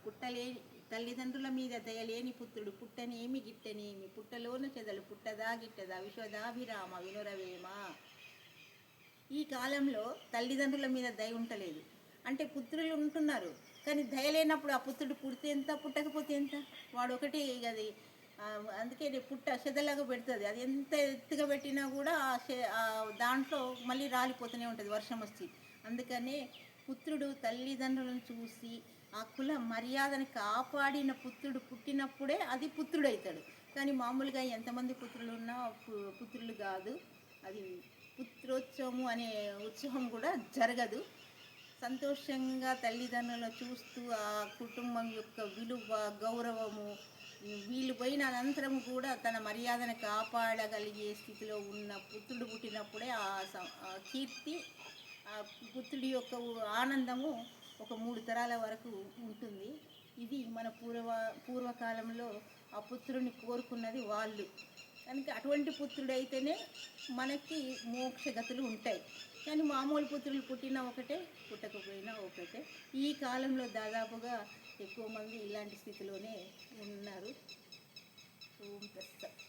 పుట్టలేని తల్లిదండ్రుల మీద దయలేని పుత్రుడు పుట్టనేమి గిట్టనేమి పుట్టలోన చెదలు పుట్టదా గిట్టదా విశ్వదాభిరామ వినురవేమ. ఈ కాలంలో తల్లిదండ్రుల మీద దయ ఉండలేదు, అంటే పుత్రులు ఉంటున్నారు కానీ దయ లేనప్పుడు ఆ పుత్రుడు పుడితే ఎంత పుట్టకపోతే ఎంత, వాడు ఒకటి అది అందుకే పుట్ట చెదలాగా పెడుతుంది, అది ఎంత ఎత్తుగా పెట్టినా కూడా దాంట్లో మళ్ళీ రాలిపోతూనే ఉంటుంది వర్షం వచ్చి. అందుకనే పుత్రుడు తల్లిదండ్రులను చూసి ఆ కుల మర్యాదను కాపాడిన పుత్రుడు పుట్టినప్పుడే అది పుత్రుడు అవుతాడు. కానీ మామూలుగా ఎంతమంది పుత్రులు ఉన్నా పుత్రులు కాదు, అది పుత్రోత్సవము అనే ఉత్సవం కూడా జరగదు. సంతోషంగా తల్లిదండ్రులను చూస్తూ ఆ కుటుంబం యొక్క విలువ గౌరవము వీళ్ళు పోయిన అనంతరం కూడా తన మర్యాదను కాపాడగలిగే స్థితిలో ఉన్న పుత్రుడు పుట్టినప్పుడే ఆ కీర్తి, ఆ పుత్రుడి యొక్క ఆనందము ఒక 3 తరాల వరకు ఉంటుంది. ఇది మన పూర్వకాలంలో ఆ పుత్రుడిని కోరుకున్నది వాళ్ళు. కనుక అటువంటి పుత్రుడైతేనే మనకి మోక్షగతులు ఉంటాయి. కానీ మామూలు పుత్రులు పుట్టినా ఒకటే, పుట్టకపోయినా ఒకటే. ఈ కాలంలో దాదాపుగా ఎక్కువ మంది ఇలాంటి స్థితిలోనే ఉన్నారు. ఓం తత్సత్.